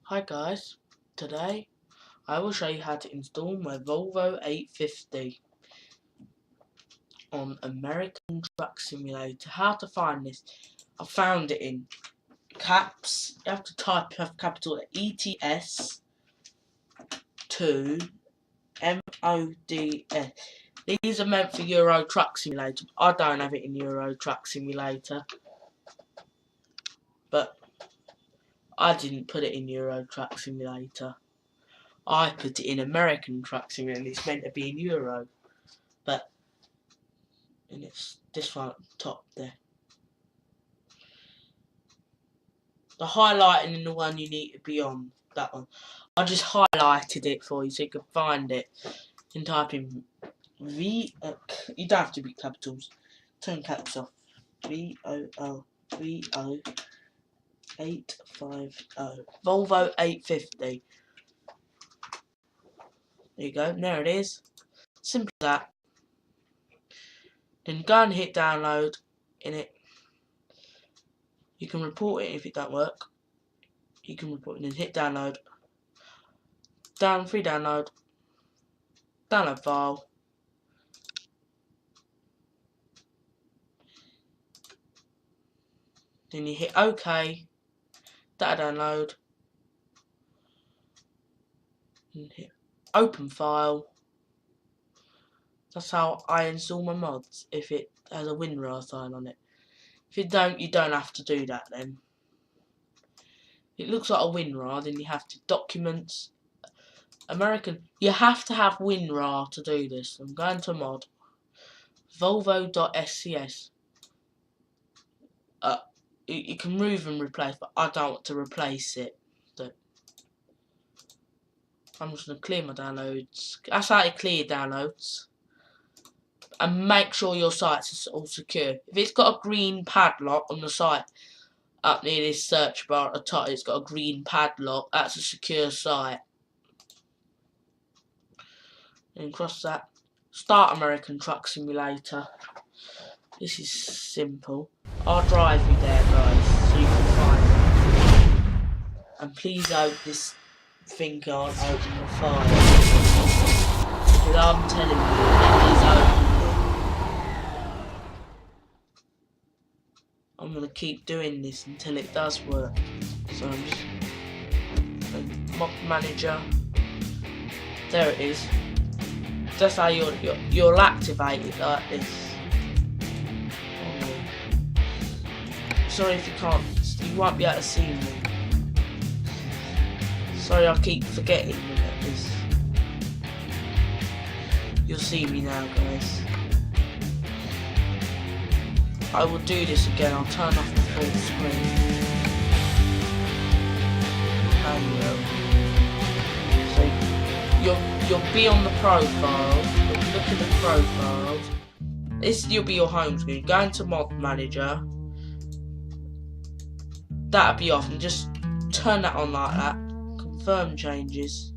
Hi guys, today I will show you how to install my Volvo 850 on American Truck Simulator. How to find this? I found it in caps. You have to type capital ETS 2 MODS. These are meant for Euro Truck Simulator. I don't have it in Euro Truck Simulator, but I didn't put it in Euro Truck Simulator. I put it in American Truck Simulator and it's meant to be in Euro. And it's this one at the top there. The highlighting in the one you need to be on, that one. I just highlighted it for you so you can find it. You can type in you don't have to be capitals. Turn caps off. VOLVO 850. Volvo 850. There you go, there it is. Simple as that. Then go and hit download in it. You can report it if it don't work. You can report it and hit download. Free download. Download file. Then you hit OK. Data download. And hit open file. That's how I install my mods, if it has a WinRAR sign on it. If it don't, you don't have to do that then. It looks like a WinRAR, then you have to documents. American, you have to have WinRAR to do this. I'm going to mod. Volvo.scs. You can move and replace, but I don't want to replace it. So I'm just going to clear my downloads. That's how you clear downloads. And make sure your site's all secure. If it's got a green padlock on the site, up near this search bar at the top, it's got a green padlock. That's a secure site. And cross that. Start American Truck Simulator. This is simple. I'll drive you there, guys, so you can find it. And please hope this thing can't open the file. Because I'm telling you, it is open. I'm going to keep doing this until it does work. So I'm just mod manager. There it is. That's how you'll activate it like this. Sorry if you can't. You won't be able to see me. Sorry, I keep forgetting about this. You'll see me now, guys. I will do this again. I'll turn off the full screen. So you'll be on the profile. You'll look at the profiles. You'll be your home screen. Go into mod manager. That'll be off, and just turn that on like that. Confirm changes.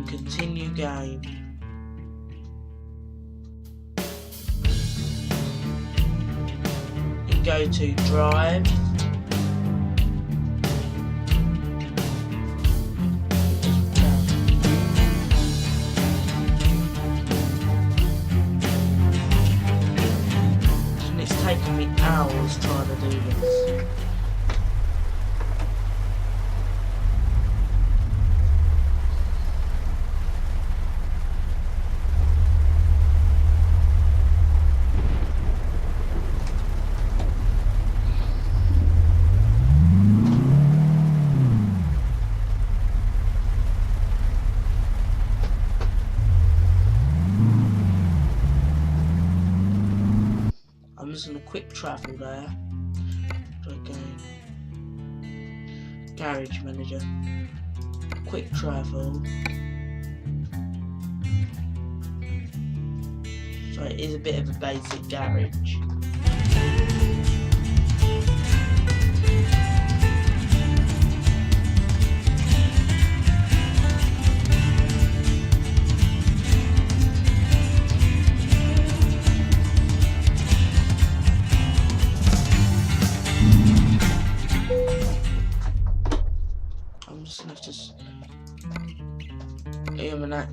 Continue game. And go to drive. And it's taken me hours trying to do this. I'm just gonna quick travel there. Again. Garage manager. Quick travel. So it is a bit of a basic garage.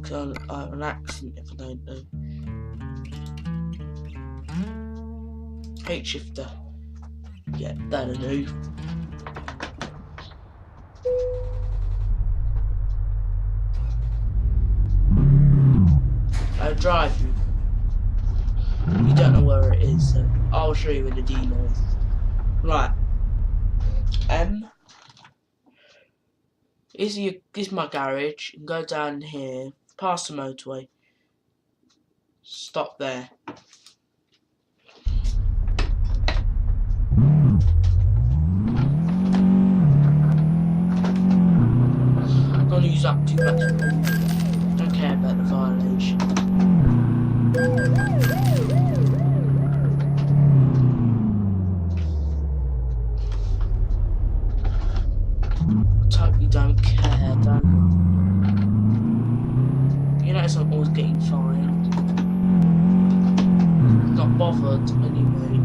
I have an accident if I don't do. H shifter. Yeah, that'll do. I'll drive you. You don't know where it is, so I'll show you where the dealer is. Right. This is my garage. You can go down here, past the motorway. Stop there. I'm gonna use up too much. Don't care about the violation. Totally don't care, don't I? You notice I'm always getting fined. Not bothered anyway.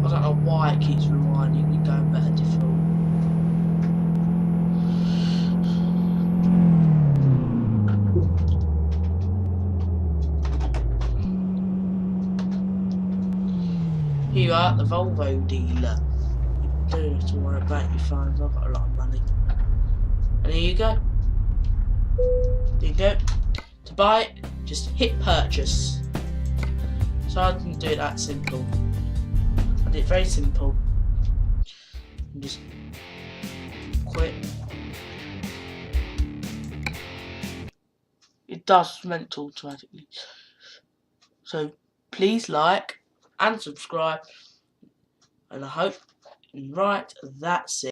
I don't know why it keeps reminding me going better default. Here you are, the Volvo dealer. You don't have to worry about your phones, I've got a lot of money. And here you go. There you go. To buy it, just hit purchase. So I didn't do it that simple. I did it very simple. And just quit. It does meant automatically. So please like and subscribe. And I hope, right, that's it.